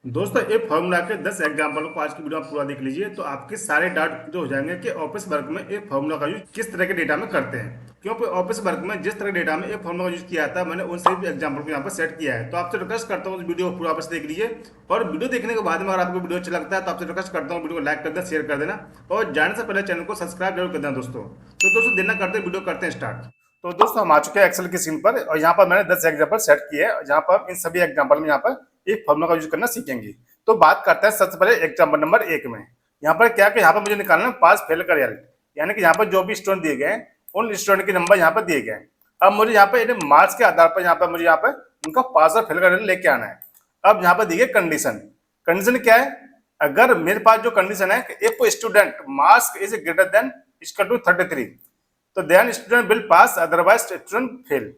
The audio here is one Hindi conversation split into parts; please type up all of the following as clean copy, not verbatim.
दोस्तों ये फॉर्मूला के 10 एग्जाम्पल को आज की वीडियो में पूरा देख लीजिए तो आपके सारे डाउट क्लियर हो जाएंगे कि ऑफिस वर्क में ये फॉर्मूला का यूज किस तरह के डेटा में करते हैं। क्योंकि ऑफिस वर्क में जिस तरह डेटा में ये फॉर्मूला का यूज किया था मैंने उन सभी एग्जाम्पल को यहाँ पर सेट किया है। तो आपसे रिक्वेस्ट करता हूँ वीडियो पूरा वापस देख लीजिए और वीडियो देखने के बाद में अगर आपको वीडियो अच्छा लगता है तो आपसे रिक्वेस्ट करता हूँ वीडियो को लाइक कर देना, शेयर कर देना और जाने से पहले चैनल को सब्सक्राइब जरूर कर देना दोस्तों। तो दोस्तों देना करते वीडियो करते हैं स्टार्ट। तो दोस्तों हम आ चुके हैं एक्सेल की स्क्रीन पर और यहाँ पर मैंने 10 एग्जाम्पल सेट किए हैं जहाँ पर इन सभी एग्जाम्पल में यहाँ पर एक फॉर्मूला का यूज करना सीखेंगे। तो बात करते हैं सबसे पहले एग्जाम्पल नंबर 1 में। यहाँ पर क्या कि यहाँ पर मुझे निकालना है पास फेल का रिजल्ट, यानी कि यहाँ पर जो भी स्टूडेंट दिए गए उन स्टूडेंट के नंबर यहाँ पर दिए गए। अब मुझे यहाँ पर मार्क्स के आधार पर यहाँ पर मुझे यहाँ पर उनका पास और फेल का रिजल्ट लेके आना है। अब यहाँ पर दी गई कंडीशन। कंडीशन क्या है? अगर मेरे पास जो कंडीशन है if student marks is greater than equal to 33 तो then student will pass otherwise student fail.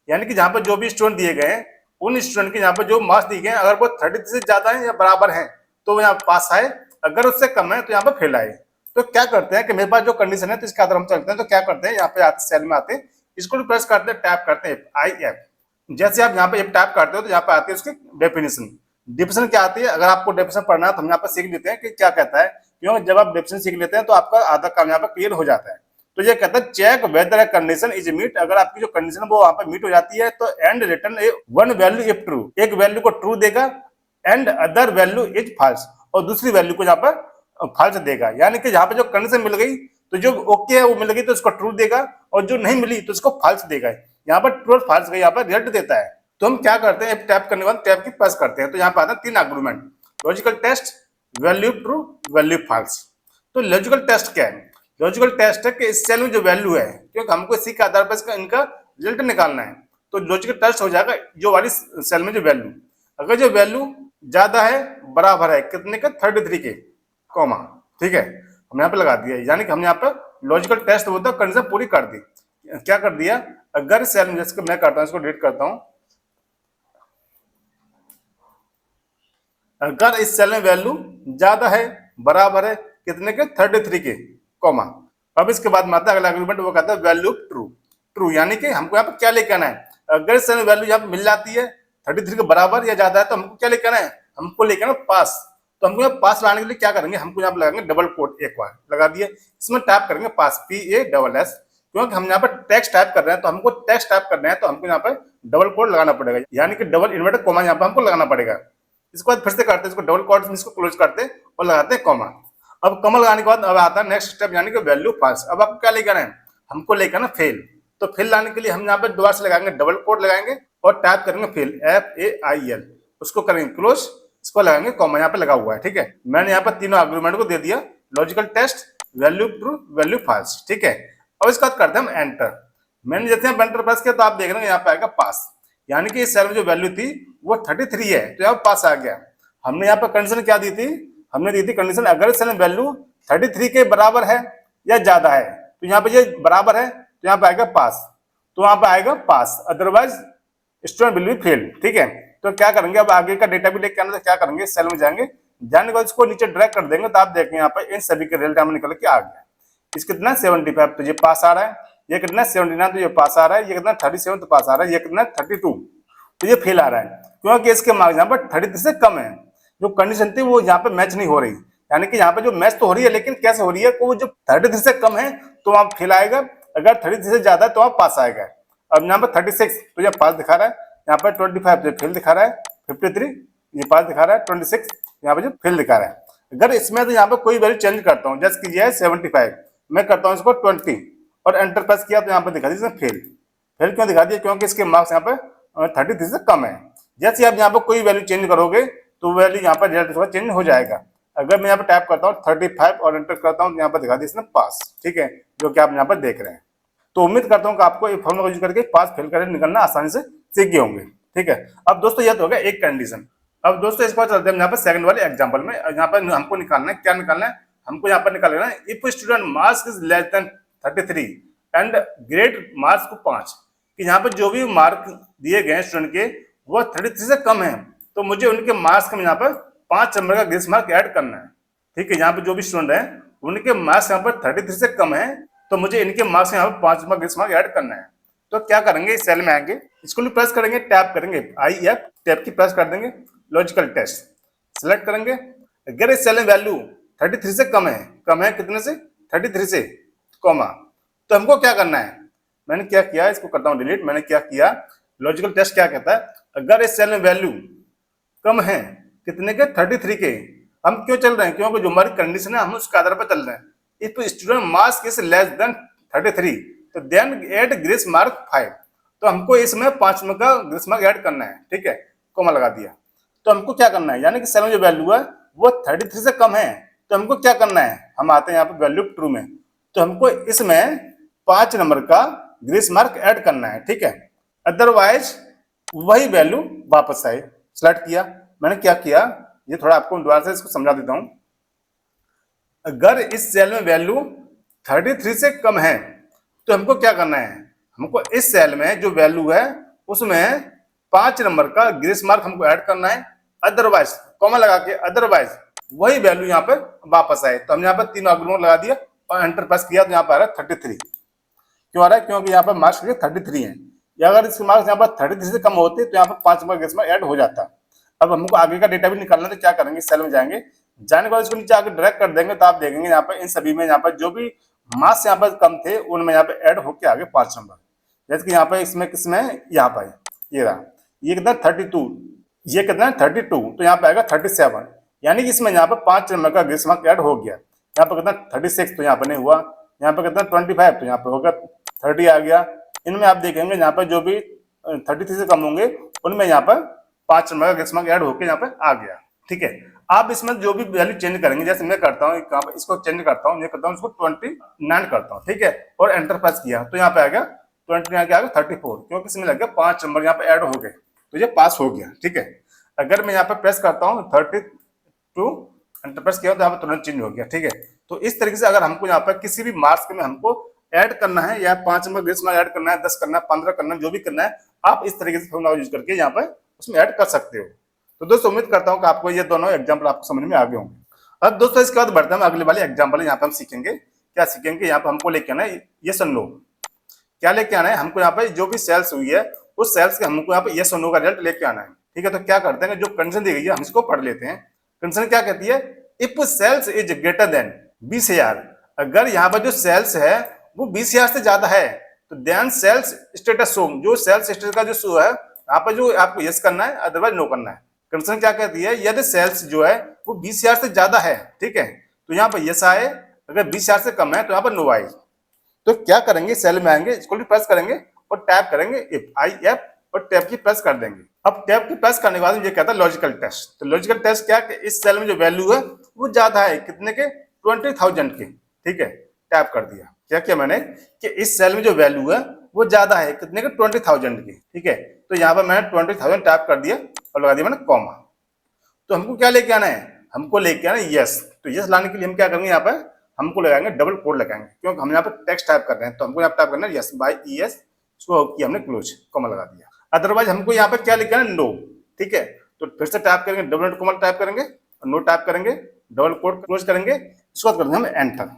यानी कि जहाँ पर जो भी स्टूडेंट दिए गए हैं उन स्टूडेंट के यहाँ पर जो मार्क्स दिए गए हैं अगर वो 33 से ज्यादा है या बराबर है तो वो यहाँ पास आए, अगर उससे कम है तो यहाँ पर फेल आए। तो क्या करते हैं कि मेरे पास जो कंडीशन है तो इसके आधार हम चलते हैं। तो क्या करते हैं, यहाँ पे आते सेल में आते हैं, इसको प्रेस करते हैं, टैप करते हैं IF। जैसे आप यहाँ पे टैप करते हो तो यहाँ पे आती है उसकी डेफिनेशन। डेफिनेशन क्या आती है? अगर आपको डेफिनेशन पढ़ना है तो हम यहाँ पर सीख लेते हैं कि क्या कहता है, क्योंकि जब आप डेफिनेशन सीख लेते हैं तो आपका आधा काम यहाँ पर क्लियर हो जाता है। तो ये कहता है check whether condition is meet. अगर आपकी जो कंडीशन है वो वहां पर मीट हो जाती है तो and return one value if true, एक वैल्यू को ट्रू देगा and other value is false, और दूसरी वैल्यू को यहाँ पर फॉल्स देगा। यानी कि यहाँ पे जो कंडीशन मिल गई तो जो ओके है वो मिल गई तो उसको ट्रू देगा और जो नहीं मिली तो उसको फॉल्स देगा। यहाँ पर ट्रू और फॉल्स का यहाँ पर रिजल्ट देता है। तो हम क्या करते हैं, टैप करने के बाद टैप की प्रेस करते हैं तो यहाँ पर आता है 3 argument, logical test, value true, value false. तो लॉजिकल टेस्ट क्या है? लॉजिकल टेस्ट है कि इस सेल में जो वैल्यू है, क्योंकि हमको इसी के आधार पर इनका रिजल्ट निकालना है, तो लॉजिकल टेस्ट हो जाएगा जो वाली सेल में जो वैल्यू, अगर जो वैल्यू ज्यादा है बराबर है कितने का 33 के कॉमा, ठीक है, हम यहाँ पे लगा दिया। यानी कि हमने यहाँ पे लॉजिकल टेस्ट होता है कंडीशन पूरी कर दी। क्या कर दिया? अगर सेल में, जैसे मैं करता हूँ इसको डिलीट करता हूँ, अगर इस सेल में वैल्यू ज्यादा है बराबर है कितने के 33 के कॉमा, अब इसके बाद में आता है अगला आर्गुमेंट, वो कहता है वैल्यू ट्रू। ट्रू यानी कि हमको यहाँ पे क्या लेके आना है? अगर इस सेल में वैल्यू यहाँ पे मिल जाती है 33 के बराबर या ज्यादा है तो हमको क्या लेके आना है? हमको लेके आना पास। तो हमको यहाँ पास लाने के लिए क्या करेंगे, हमको यहाँ पे लगाएंगे डबल कोट, एक बार लगा दिए, इसमें टाइप करेंगे पास PASS। क्योंकि हम यहाँ पर टेक्स्ट टाइप कर रहे हैं तो हमको टेक्स्ट टाइप करना है तो हमको यहाँ पर डबल कोट लगाना पड़ेगा, यानी कि डबल इन्वर्टेड कॉमा यहाँ पर हमको लगाना पड़ेगा। इसके बाद फिर से करते हैं इसको डबल कोट, इसको क्लोज करते हैं और लगाते हैं कॉमा। अब कॉमा लगाने के बाद अब आता है नेक्स्ट स्टेप, यानी कि वैल्यू फॉल्स। अब आपको क्या लेकर है? हमको लेकर ना फेल। तो फेल लाने के लिए हम यहाँ पर दोबारा से लगाएंगे डबल कोट लगाएंगे और टाइप करेंगे फेल FAIL, उसको करेंगे क्लोज, इसको लगाएंगे कॉमा, यहाँ पे लगा हुआ है, ठीक है। मैंने यहाँ पर तीनों आर्गुमेंट को दे दिया, logical test, value true, value false, ठीक है। अब इसके बाद करते हैं हम एंटर। मैंने जैसे यहाँ एंटर प्रेस किया तो आप देख रहे हैं यहाँ पे आएगा पास, यानी कि इस सेल में जो वैल्यू थी वो 33 है तो यहाँ पास आ गया। हमने यहाँ पर कंडीशन क्या दी थी? हमने दी थी कंडीशन अगर इस सेल में वैल्यू 33 के बराबर है या ज्यादा है तो यहाँ पे ये बराबर है तो यहाँ पे आएगा पास, तो वहां पे आएगा pass, otherwise student will be fail, ठीक है। तो क्या करेंगे, अब आगे का डेटा भी लेके आना, तो क्या करेंगे, सेल में जाएंगे, जाने के बाद इसको नीचे ड्रैग कर देंगे तो आप देखें यहाँ पे इन सभी के रिजल्ट हमें निकल के आ गया। इस कितना 75 तो ये पास आ रहा है, ये कितना 79 तो ये पास आ रहा है, ये कितना 37 तो पास आ रहा है, ये कितना 32 तो ये फेल आ रहा है, क्योंकि इसके मार्क्स यहाँ पर 33 से कम है। जो कंडीशन थी वो यहाँ पे मैच नहीं हो रही, यानी कि यहाँ पे जो मैच तो हो रही है लेकिन कैसे हो रही है, वो जो 33 से कम है तो वहां फेल आएगा, अगर 33 से ज्यादा है तो वहां पास आएगा। अब यहाँ पर 36 तो ये पास दिखा रहा है, यहाँ पर 25 तो फेल दिखा रहा है, 53 ये पास दिखा रहा है, 26 यहाँ पे जो फेल दिखा रहा है। अगर इसमें तो यहाँ पर कोई वैल्यू चेंज करता हूँ, जैसे कि ये है 75, मैं करता हूँ इसको 20 और एंटर प्रेस किया तो यहाँ पर दिखा दिया फेल। फेल क्यों दिखा दिया? क्योंकि इसके मार्क्स यहाँ पर 33 से कम है। जैसे आप यहाँ पर कोई वैल्यू चेंज करोगे तो वैल्यू यहाँ पर रिजल्ट चेंज हो जाएगा। अगर मैं यहाँ पर टाइप करता हूँ 35 और एंटर करता हूँ तो यहाँ पर दिखा दिया इसने पास, ठीक है, जो कि आप यहाँ पर देख रहे हैं। तो उम्मीद करता हूँ कि आपको ये फॉर्मूला यूज करके पास फेल करके निकलना आसानी से सीख गए होंगे, ठीक है। अब दोस्तों यह तो हो गया एक कंडीशन। अब दोस्तों इस बार चलते हैं यहाँ पर सेकंड वाले एग्जांपल में। यहाँ पर हमको निकालना है, क्या निकालना है, हमको यहाँ पर निकालना है if student marks is less then 33 and grade marks को 5, कि यहाँ पर जो भी मार्क दिए गए स्टूडेंट के वो 33 से कम है तो मुझे उनके मार्क्स में यहाँ पर 5 नंबर का ग्रेस मार्क ऐड करना है, ठीक है। यहाँ पर जो भी स्टूडेंट है उनके मार्क्स यहाँ पर 33 से कम है तो मुझे इनके मार्क्स यहाँ पर 5 नंबर ग्रेस मार्क ऐड करना है। तो क्या करेंगे, इस सेल में आएंगे, इसको भी प्रेस करेंगे, टैप करेंगे IF, टैप की प्रेस कर देंगे, लॉजिकल टेस्ट, सेलेक्ट करेंगे। अगर इस सेल में वैल्यू 33 से कम है कितने से 33 से कॉमा, तो हमको क्या करना है, मैंने क्या किया, इसको करता हूं डिलीट। मैंने क्या किया, लॉजिकल टेस्ट क्या कहता है, अगर इस सेल में वैल्यू कम है कितने के 33 के, हम क्यों चल रहे हैं, क्योंकि जो हमारी कंडीशन है हम उसके आधार पर चल रहे हैं। If student marks is less then 33 तो देन ऐड ग्रेस मार्क 5, तो हमको इसमें 5 नंबर का ग्रेस मार्क ऐड करना है, ठीक है, कॉमा लगा दिया। तो हमको क्या करना है, यानी कि सेल में जो वैल्यू है वो 33 से कम है, तो हमको क्या करना है, हम आते हैं यहाँ पे वैल्यू ट्रू में, तो हमको इसमें 5 नंबर का ग्रेस मार्क ऐड करना है, ठीक है, अदरवाइज वही वैल्यू वापस आए। सेलेक्ट किया, मैंने क्या किया, ये थोड़ा आपको दोबारा से इसको समझा देता हूं। अगर इस सेल में वैल्यू 33 से कम है तो हमको क्या करना है, हमको इस सेल में जो वैल्यू है उसमें 5 नंबर का ग्रेस मार्क हमको ऐड करना है, अदरवाइज कॉमा लगा के अदरवाइज वही वैल्यू यहाँ पे वापस आए। तो हम यहाँ पे 3 आर्गुमेंट लगा दिया और एंटर प्रेस किया, तो यहाँ पे आ रहा है 33। क्यों आ रहा है, क्योंकि यहाँ पे मार्क्स 33 है, या अगर इसके मार्क्स यहाँ पर 33 से कम होते तो यहाँ पर 5 नंबर ग्रेस मार्क ऐड हो जाता। अब हमको आगे का डेटा भी निकालना, तो क्या करेंगे, सेल में जाएंगे, जाने के बाद इसको नीचे आगे ड्रैग कर देंगे, तो आप देखेंगे यहाँ पर इन सभी में यहाँ पर जो भी मार्क्स यहाँ पर कम थे उनमें यहाँ पे ऐड होके आगे 5 नंबर, जैसे कि यहाँ पे इसमें किसमें, यहाँ पर ये रहा, ये कितना 32, ये कितना 32, तो यहाँ पे आएगा 37, यानी कि इसमें यहाँ पर 5 नंबर का ग्रेस मार्क ऐड हो गया। यहाँ पर कितना 36, तो यहाँ पर नहीं हुआ, यहाँ पर कितना 25, तो यहाँ पे होगा 30 आ गया। इनमें आप देखेंगे यहाँ पर जो भी 33 से कम होंगे उनमें यहाँ पर 5 नंबर का ग्रेस मार्क ऐड होकर यहाँ पे आ गया, ठीक है। आप इसमें जो भी वैल्यू चेंज करेंगे, जैसे मैं करता हूँ इसको चेंज करता हूँ, ये करता हूँ इसको 29 करता हूँ, ठीक है, और एंटर प्रेस किया तो यहाँ पे आ गया 29 के आगे 34, क्योंकि इसमें लग गया 5 नंबर यहाँ पे ऐड हो गए, तो ये पास हो गया, ठीक है। अगर मैं यहाँ पे प्रेस करता हूँ 32 एंटर प्रेस किया तो यहाँ पे तुरंत चेंज हो गया, ठीक है। तो इस तरीके से अगर हमको यहाँ पर किसी भी मार्क्स में हमको ऐड करना है, या 5 नंबर ग्रेस मार्क ऐड करना है, 10 करना है, 15 करना है, जो भी करना है, आप इस तरीके से फॉर्मूला यूज करके यहाँ पर उसमें ऐड कर सकते हो। तो दोस्तों उम्मीद करता हूँ कि आपको ये दोनों एग्जाम्पल आपको समझ में आ गए होंगे। अब दोस्तों इसके बाद बढ़ते हैं अगले वाले एग्जाम्पल, यहाँ पे हम सीखेंगे क्या सीखेंगे, यहाँ पे हमको लेके आना है यस और नो, क्या लेके आना है हमको, यहाँ पे जो भी सेल्स हुई है उस सेल्स के हमको यहाँ पे यस और नो का रिजल्ट लेके आना है, ठीक है। तो क्या करते हैं, जो कंडीशन दी गई है हम इसको पढ़ लेते हैं। कंडीशन क्या कहती है, if sales is greater than 20,000, अगर यहाँ पर जो सेल्स है वो 20,000 से ज्यादा है तो देन सेल्स स्टेटस शो, जो सेल्स स्टेटस का जो शो है यहाँ पर जो आपको यस करना है, अदरवाइज नो करना है। कंडीशन क्या कहती है, यदि सेल्स जो है वो 20,000 से ज्यादा है, ठीक है, तो यहाँ पर यस आए, अगर 20,000 से कम है तो यहाँ पर नो आए। तो क्या करेंगे, सेल में आएंगे, इसको भी प्रेस करेंगे और टैप करेंगे इफ IF और टैप की प्रेस कर देंगे। अब टैप की प्रेस करने के बाद ये कहता है लॉजिकल टेस्ट। तो लॉजिकल टेस्ट क्या कि इस सेल में जो वैल्यू है वो ज्यादा है, कितने के 20,000 के, ठीक है, टैप कर दिया। क्या किया मैंने कि इस सेल में जो वैल्यू है वो ज्यादा है, कितने के 20,000 के, ठीक है। तो यहाँ पर मैंने 20,000 टैप कर दिया और लगा दिया मैंने कॉमा। तो हमको क्या लेके आना है, हमको लेके आना है यस। तो यस लाने के लिए हम क्या करेंगे, यहाँ पर हमको लगाएंगे डबल कोड लगाएंगे, क्योंकि हम यहाँ पर टेक्स्ट टाइप कर रहे हैं, तो हमको यहाँ टाइप करना है यस बाय ES, इसको किया हमने क्लोज, कॉमा लगा दिया। अदरवाइज हमको यहाँ पर क्या लिखना है, नो, ठीक है। तो फिर से टाइप करेंगे, डबल कोमा टाइप करेंगे और नो टाइप करेंगे, डबल कोड क्लोज करेंगे, इसको कर देंगे हम एंटर।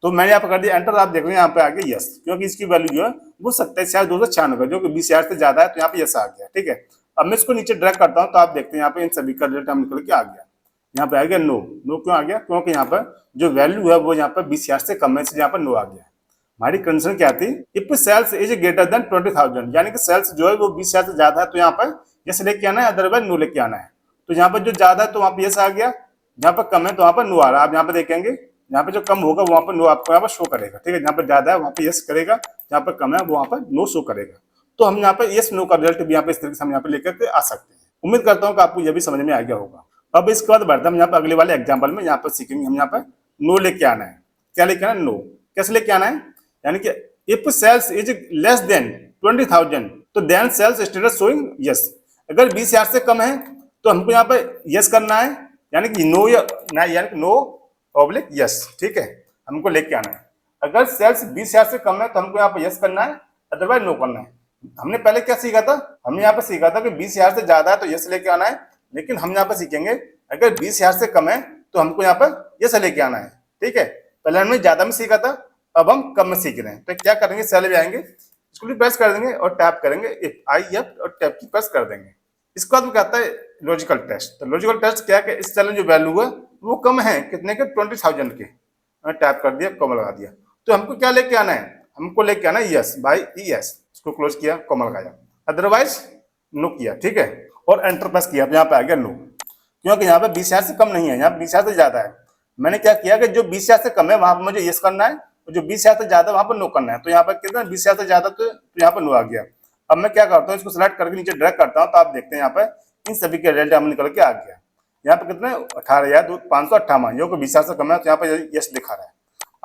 तो मैंने यहाँ पर कर दिया एंटर, आप देख रहे हैं यहाँ पे आ गया यस, क्योंकि इसकी वैल्यू जो है वो 27,296 जो कि 20,000 से ज्यादा है, तो यहाँ पे यस आ गया, ठीक है। अब मैं इसको नीचे ड्रैग करता हूँ तो आप देखते हैं यहाँ पे इन सभी का रिजल्ट हम निकल के आ गया। यहाँ पे आ गया नो, नो क्यों आ गया, क्योंकि यहाँ पर जो वैल्यू है वो यहाँ पर 20,000 से कम है, इसलिए यहाँ पर नो आ गया। हमारी कंडीशन क्या थी, if sales is greater than 20,000, यानी कि सेल्स जो है वो 20,000 से ज्यादा है, तो यहाँ पर यस लेके आना है, अदरवाइज नो लेके आना है। तो यहाँ पर जो ज्यादा है तो वहाँ पर यस आ गया, यहाँ पर कम है तो वहाँ पर नो आ रहा है। आप यहाँ पर देखेंगे यहाँ पे जो कम होगा वहाँ पर नो आपको यहाँ पर शो करेगा, ठीक है। यहाँ पर ज्यादा है वहाँ पे यस करेगा, जहाँ पर कम है वहाँ पर नो शो करेगा। तो हम यहाँ पर यस नो का रिजल्ट भी यहाँ पे इस तरीके से हम यहाँ पे लेकर के आ सकते हैं। उम्मीद करता हूँ कि आपको यह भी समझ में आ गया होगा। अब इसके बाद बढ़ते हम यहाँ पर अगले वाले एग्जाम्पल में, यहाँ पर सीखेंगे हम यहाँ पर नो लेके आना है। क्या लेके आना है, नो कैसे लेके आना है, यानी कि if sales is less than 20,000 तो then sales status showing yes, अगर 20,000 से कम है तो हमको यहाँ पर यस करना है, यानी कि नो या यानी कि नो ऑब्लिक यस, ठीक है, हमको लेके आना है। अगर सेल्स 20,000 से कम है तो हमको यहाँ पर यस करना है, अदरवाइज नो करना है। हमने पहले क्या सीखा था, हमने यहाँ पर सीखा था कि 20,000 से ज्यादा है तो यस लेके आना है, लेकिन हम यहाँ पर सीखेंगे अगर 20,000 से कम है तो हमको यहाँ पर यस लेके आना है, ठीक है। पहले हमने ज्यादा में सीखा था, अब हम कम में सीख रहे हैं। तो क्या करेंगे, सेल में आएंगे, इसको भी प्रेस कर देंगे और टैप करेंगे IF और टैप की प्रेस कर देंगे, इसके बाद में कहता है लॉजिकल टेस्ट। तो लॉजिकल टेस्ट क्या है कि इस चैलेंज जो वैल्यू है वो कम है, कितने के 20,000 के। मैंने टैप कर दिया, कॉमा लगा दिया। तो हमको क्या लेके आना है, हमको लेके आना है यस बाई ई एस। इसको क्लोज किया, कॉमा लगाया, अदरवाइज नो किया, ठीक है, और एंटर प्रेस किया। तो यहाँ पे आ गया नो, क्योंकि यहाँ पे 20,000 से कम नहीं है, यहाँ 20,000 से ज्यादा है। मैंने क्या किया कि जो 20,000 से कम है वहां पर मुझे यस करना है, और जो 20,000 से ज्यादा वहां पर नो करना है। तो यहाँ पर कितना 20,000 से ज्यादा, तो यहाँ पर नो आ गया। अब मैं क्या करता हूँ, इसको सिलेक्ट करके नीचे ड्रैग करता हूँ, तो आप देखते हैं यहाँ पे इन सभी के रिजल्ट हम निकल के आ गया। यहाँ पे कितने 18,558, जो कि 20,000 से कम है, तो यहाँ पे यस दिखा रहा है।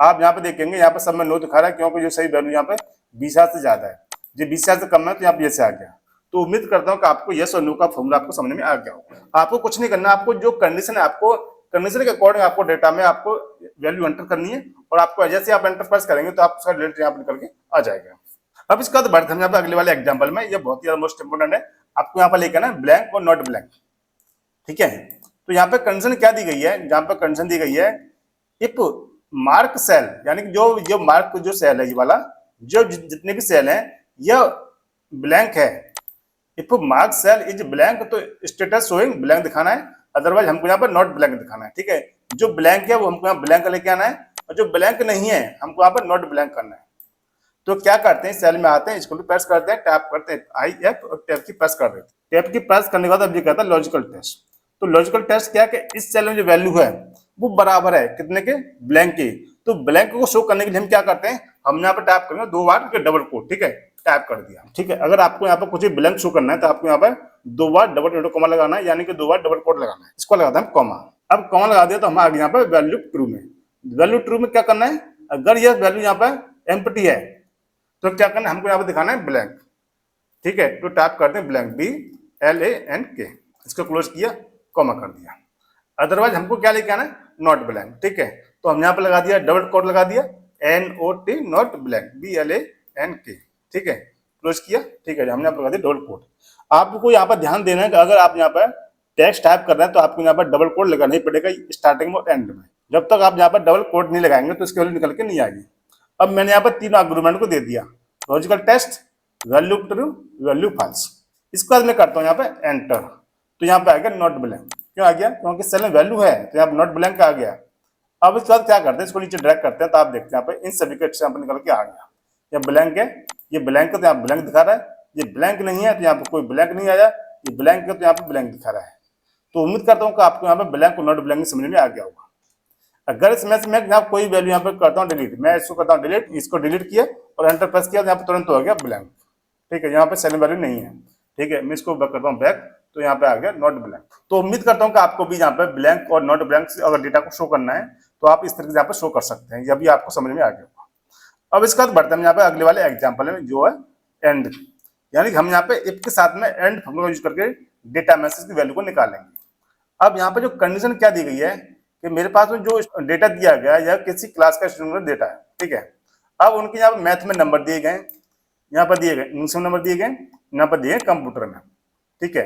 आप यहाँ पे देखेंगे यहाँ पे सब में नो दिखा रहा है, क्योंकि जो सही वैल्यू यहाँ पे 20,000 से ज्यादा है, जो 20,000 से कम है तो यहाँ पे यस आ गया। तो उम्मीद करता हूँ कि आपको यस और नो का फॉर्मूला आपको समझ में आ गया होगा। आपको कुछ नहीं करना, आपको जो कंडीशन है, आपको कंडीशन के अकॉर्डिंग आपको डेटा में आपको वैल्यू एंटर करनी है, और आपको जैसे आप एंटर प्रेस करेंगे तो आपका रिजल्ट यहाँ पर निकल के आ जाएगा। अब इसका तो बढ़ते हम यहाँ पे अगले वाले एग्जाम्पल में, ये बहुत ही मोस्ट इंपोर्टेंट है, आपको यहाँ पर लेकर ना ब्लैंक और नॉट ब्लैंक, ठीक है। तो यहाँ पे कंडीशन क्या दी गई है, जहां पे कंडीशन दी गई है इफ मार्क सेल, यानी कि जो मार्क जो सेल है, ये वाला जो जितने भी सेल हैं यह ब्लैंक है। If mark cell is blank, तो स्टेटस शोइंग ब्लैंक दिखाना है, अदरवाइज हमको यहाँ पर नॉट ब्लैंक दिखाना है, ठीक है। जो ब्लैंक है वो हमको यहाँ ब्लैंक लेके आना है, और जो ब्लैंक नहीं है हमको यहाँ पर नॉट ब्लैंक करना है। तो क्या करते हैं, सेल में आते हैं, इसको प्रेस करते हैं, टैप करते हैं आई एफ, और टैप की प्रेस कर देते हैं। टैप की प्रेस करने के बाद अब ये कहता है लॉजिकल टेस्ट। तो लॉजिकल टेस्ट क्या है कि इस सेल में जो वैल्यू है वो बराबर है कितने के, ब्लैंक के। तो ब्लैंक को शो करने के लिए हम क्या करते हैं, हम यहाँ पर टैप करेंगे 2 बार के डबल कोट, ठीक है, टैप कर दिया, ठीक है। अगर आपको यहाँ पर कुछ ब्लैंक शो करना है तो आपको यहाँ पर 2 बार डबल कॉमा लगाना है, यानी कि 2 बार डबल कोट लगाना है। इसको लगाते हैं कॉमा। अब कॉमा लगा दिया तो हम आ गए यहाँ पर वैल्यू ट्रू में। वैल्यू ट्रू में क्या करना है, अगर यह वैल्यू यहाँ पर एम्प्टी है तो क्या करना है, हमको यहाँ पे दिखाना है ब्लैंक, ठीक है। तो टैप करते हैं ब्लैंक, BLANK, इसको क्लोज किया, कॉमा कर दिया। अदरवाइज हमको क्या लेके आना है, नॉट ब्लैंक, ठीक है। तो हम यहाँ पे लगा दिया डबल कोट लगा दिया, NOT नॉट ब्लैंक, BLANK, ठीक है, क्लोज किया, ठीक है। हमने यहाँ पे लगा दिया डबल कोट। आपको यहाँ पर ध्यान देना है कि अगर आप यहाँ पर टेक्स्ट टाइप कर रहे हैं तो आपको यहाँ पर डबल कोट लगाना ही पड़ेगा स्टार्टिंग में और एंड में। जब तक आप यहाँ पर डबल कोट नहीं लगाएंगे तो इसकी वैल्यू निकल के नहीं आएगी। अब मैंने यहाँ पर 3 आर्गुमेंट को दे दिया, logical test, value true, value false. इसके बाद मैं करता हूँ यहाँ पे एंटर, तो यहाँ पे आ गया नॉट ब्लैंक। क्यों आ गया, क्योंकि सेल में वैल्यू है, तो यहाँ पे नॉट ब्लैंक आ गया। अब इसके बाद क्या करते हैं, इसको नीचे ड्रैग करते हैं, तो आप देखते हैं यहाँ पे इन सभी के यहाँ पे निकल के आ गया। ये ब्लैंक है, ये ब्लैंक है तो यहाँ ब्लैंक दिखा रहा है, ये ब्लैंक नहीं है तो यहाँ पे कोई ब्लैंक नहीं आया, ये ब्लैंक है तो यहाँ पे ब्लैंक दिखा रहा है। तो उम्मीद करता हूँ कि आपको यहाँ पे ब्लैंक और नॉट ब्लैंक समझ में आ गया होगा। अगर इसमें से मैं यहाँ कोई वैल्यू यहाँ पे करता हूँ डिलीट, मैं इसको करता हूँ डिलीट, इसको डिलीट किया और एंटर प्रेस किया तो यहाँ पे तुरंत हो गया ब्लैंक, ठीक है। यहाँ पे सेल वैल्यू नहीं है, ठीक है। मैं इसको करता हूँ बैक, तो यहाँ पे आ गया नॉट ब्लैंक। तो उम्मीद करता हूँ कि आपको भी यहाँ पे ब्लैंक और नॉट ब्लैंक से अगर डेटा को शो करना है तो आप इस तरीके से यहाँ पे शो कर सकते हैं, यह भी आपको समझ में आ गया होगा। अब इसके बाद बढ़ते हैं यहाँ पे अगले वाले एग्जाम्पल में, जो है एंड, यानी कि हम यहाँ पे इफ के साथ में एंड फॉर्मूला यूज करके डेटा मैसेज की वैल्यू को निकालेंगे। अब यहाँ पे जो कंडीशन क्या दी गई है कि मेरे पास में जो डेटा दिया गया है यह किसी क्लास का स्टूडेंट डेटा है, ठीक है। अब उनके यहाँ पे मैथ में नंबर दिए गए, यहाँ पर दिए गए इंग्लिश में नंबर दिए गए, यहाँ पर दिए कंप्यूटर में, ठीक है।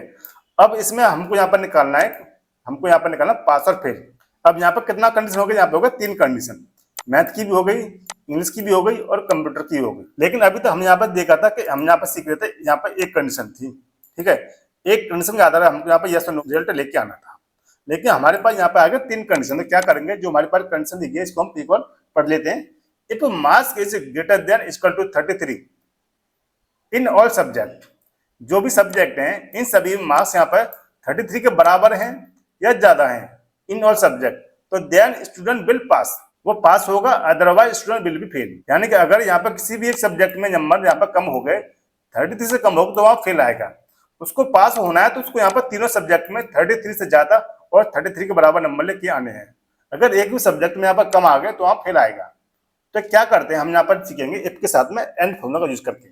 अब इसमें हमको यहाँ पर निकालना है, हमको यहाँ पर निकालना पास और फेल। अब यहाँ पर कितना कंडीशन हो गया, यहाँ पे होगा 3 कंडीशन, मैथ की भी हो गई, इंग्लिश की भी हो गई और कंप्यूटर की हो गई। लेकिन अभी तो हम यहाँ पर देखा था कि हम यहाँ पर सीख रहे थे, यहाँ पर एक कंडीशन थी, ठीक है। एक कंडीशन के आधार पर हमको यहाँ पर यस और नो रिजल्ट लेके आना था, लेकिन हमारे पास यहाँ पे आ गया 3 कंडीशन। तो क्या करेंगे, जो हमारे पास कंडीशन दी गई है इसको हम इक्वल पढ़ लेते हैं। If marks is greater than equal to 33 in all subject, जो भी सब्जेक्ट हैं इन सभी मार्क्स यहाँ पर 33 के बराबर हैं या ज्यादा हैं इन ऑल सब्जेक्ट, तो देन स्टूडेंट विल पास, वो पास होगा, otherwise student will be fail. यानी कि अगर यहाँ पर किसी भी एक सब्जेक्ट में नंबर यहाँ पर कम हो गए, 33 से कम होगा तो वहां फेल आएगा। उसको पास होना है तो उसको यहाँ पर तीनों सब्जेक्ट में 33 से ज्यादा और 33 के बराबर नंबर लेके आने हैं। अगर एक भी सब्जेक्ट में यहाँ पर कम आ गए तो वहां फेल आएगा। तो क्या करते हैं, हम यहाँ पर सीखेंगे इफ के साथ में एंड फॉर्मूला का यूज करके।